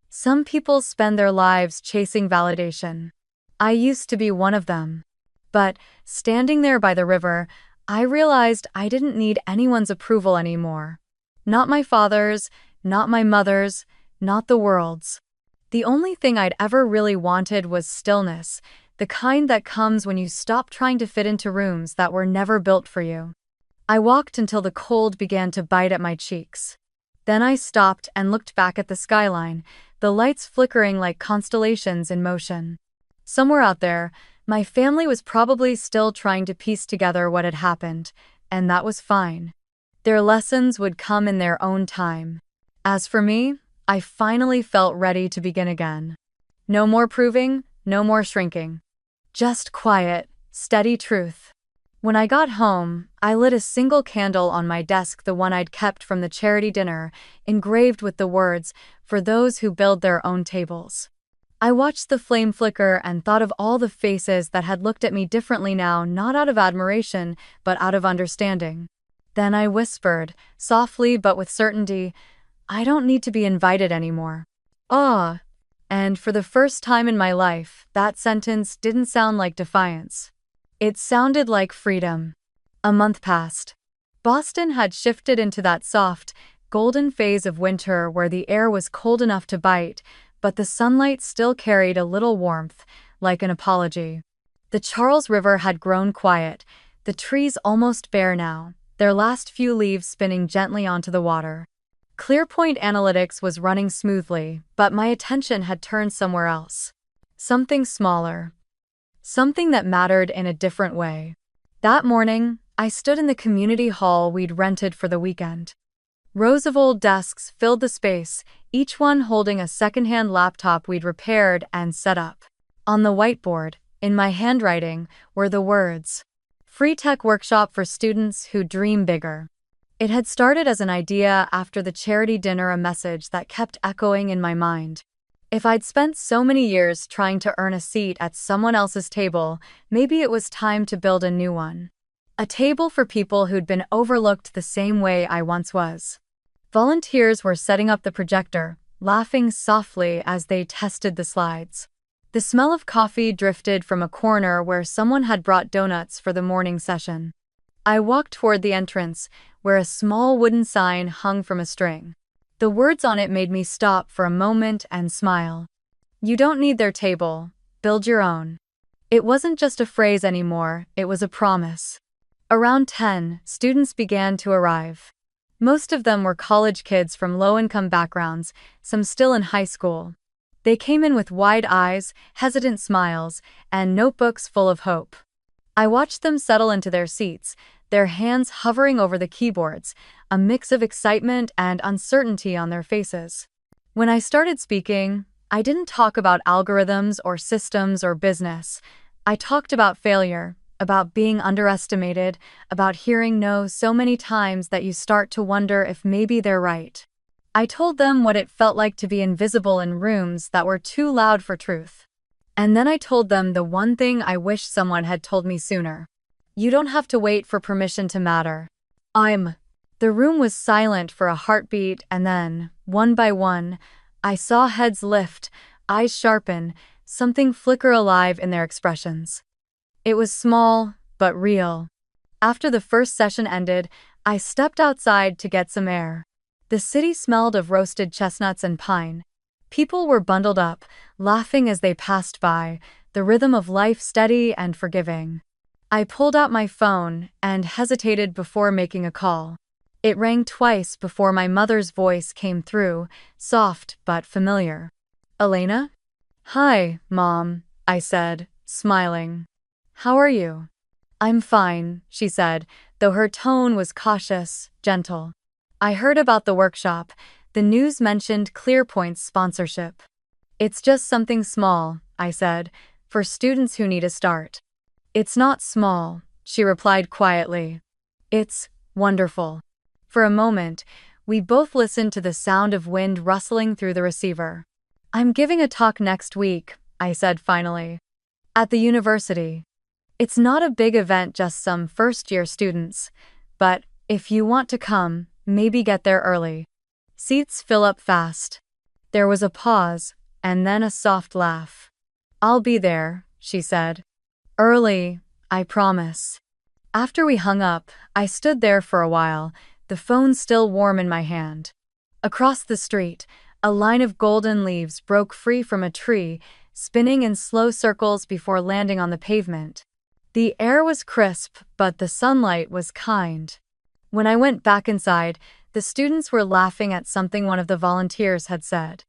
Some people spend their lives chasing validation. I used to be one of them. But, standing there by the river, I realized I didn't need anyone's approval anymore. Not my father's, not my mother's, not the world's. The only thing I'd ever really wanted was stillness, the kind that comes when you stop trying to fit into rooms that were never built for you. I walked until the cold began to bite at my cheeks. Then I stopped and looked back at the skyline, the lights flickering like constellations in motion. Somewhere out there, my family was probably still trying to piece together what had happened, and that was fine. Their lessons would come in their own time. As for me, I finally felt ready to begin again. No more proving, no more shrinking. Just quiet, steady truth. When I got home, I lit a single candle on my desk, the one I'd kept from the charity dinner, engraved with the words, "For those who build their own tables." I watched the flame flicker and thought of all the faces that had looked at me differently now, not out of admiration, but out of understanding. Then I whispered, softly but with certainty, "I don't need to be invited anymore." Ah! And for the first time in my life, that sentence didn't sound like defiance. It sounded like freedom. A month passed. Boston had shifted into that soft, golden phase of winter where the air was cold enough to bite, but the sunlight still carried a little warmth, like an apology. The Charles River had grown quiet, the trees almost bare now, their last few leaves spinning gently onto the water. ClearPoint Analytics was running smoothly, but my attention had turned somewhere else. Something smaller. Something that mattered in a different way. That morning, I stood in the community hall we'd rented for the weekend. Rows of old desks filled the space, each one holding a secondhand laptop we'd repaired and set up. On the whiteboard, in my handwriting, were the words, "Free Tech Workshop for Students Who Dream Bigger." It had started as an idea after the charity dinner, a message that kept echoing in my mind. If I'd spent so many years trying to earn a seat at someone else's table, maybe it was time to build a new one. A table for people who'd been overlooked the same way I once was. Volunteers were setting up the projector, laughing softly as they tested the slides. The smell of coffee drifted from a corner where someone had brought donuts for the morning session. I walked toward the entrance, where a small wooden sign hung from a string. The words on it made me stop for a moment and smile. "You don't need their table, build your own." It wasn't just a phrase anymore, it was a promise. Around 10, students began to arrive. Most of them were college kids from low-income backgrounds, some still in high school. They came in with wide eyes, hesitant smiles, and notebooks full of hope. I watched them settle into their seats, their hands hovering over the keyboards, a mix of excitement and uncertainty on their faces. When I started speaking, I didn't talk about algorithms or systems or business. I talked about failure, about being underestimated, about hearing no so many times that you start to wonder if maybe they're right. I told them what it felt like to be invisible in rooms that were too loud for truth. And then I told them the one thing I wish someone had told me sooner. You don't have to wait for permission to matter. The room was silent for a heartbeat, and then, one by one, I saw heads lift, eyes sharpen, something flicker alive in their expressions. It was small, but real. After the first session ended, I stepped outside to get some air. The city smelled of roasted chestnuts and pine. People were bundled up, laughing as they passed by, the rhythm of life steady and forgiving. I pulled out my phone and hesitated before making a call. It rang twice before my mother's voice came through, soft but familiar. Elena? Hi, Mom, I said, smiling. How are you? I'm fine, she said, though her tone was cautious, gentle. I heard about the workshop. The news mentioned ClearPoint's sponsorship. It's just something small, I said, for students who need a start. It's not small, she replied quietly. It's wonderful. For a moment, we both listened to the sound of wind rustling through the receiver. I'm giving a talk next week, I said finally. At the university. It's not a big event, just some first-year students. But if you want to come, maybe get there early. Seats fill up fast. There was a pause, and then a soft laugh. I'll be there, she said. Early, I promise. After we hung up, I stood there for a while, the phone still warm in my hand. Across the street, a line of golden leaves broke free from a tree, spinning in slow circles before landing on the pavement. The air was crisp, but the sunlight was kind. When I went back inside, the students were laughing at something one of the volunteers had said.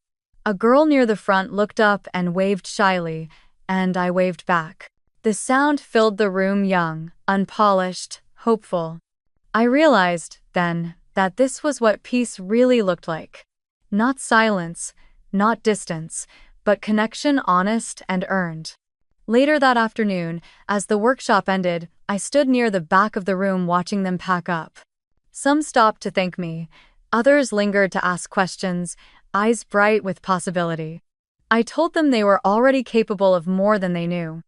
A girl near the front looked up and waved shyly, and I waved back. The sound filled the room, young, unpolished, hopeful. I realized, then, that this was what peace really looked like. Not silence, not distance, but connection, honest and earned. Later that afternoon, as the workshop ended, I stood near the back of the room watching them pack up. Some stopped to thank me, others lingered to ask questions, eyes bright with possibility. I told them they were already capable of more than they knew.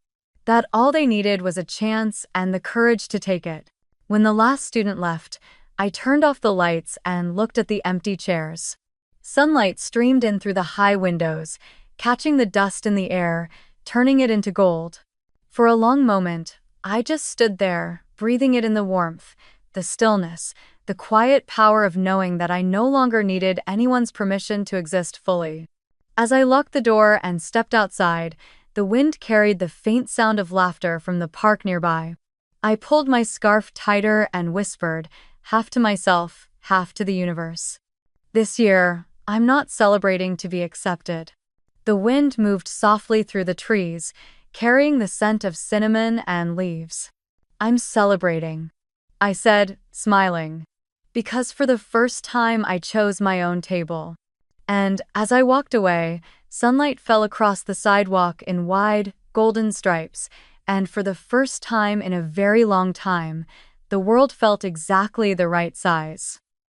That all they needed was a chance and the courage to take it. When the last student left, I turned off the lights and looked at the empty chairs. Sunlight streamed in through the high windows, catching the dust in the air, turning it into gold. For a long moment, I just stood there, breathing it in the warmth, the stillness, the quiet power of knowing that I no longer needed anyone's permission to exist fully. As I locked the door and stepped outside, the wind carried the faint sound of laughter from the park nearby. I pulled my scarf tighter and whispered, half to myself, half to the universe. This year, I'm not celebrating to be accepted. The wind moved softly through the trees, carrying the scent of cinnamon and leaves. I'm celebrating, I said, smiling, because for the first time I chose my own table. And as I walked away, sunlight fell across the sidewalk in wide, golden stripes, and for the first time in a very long time, the world felt exactly the right size.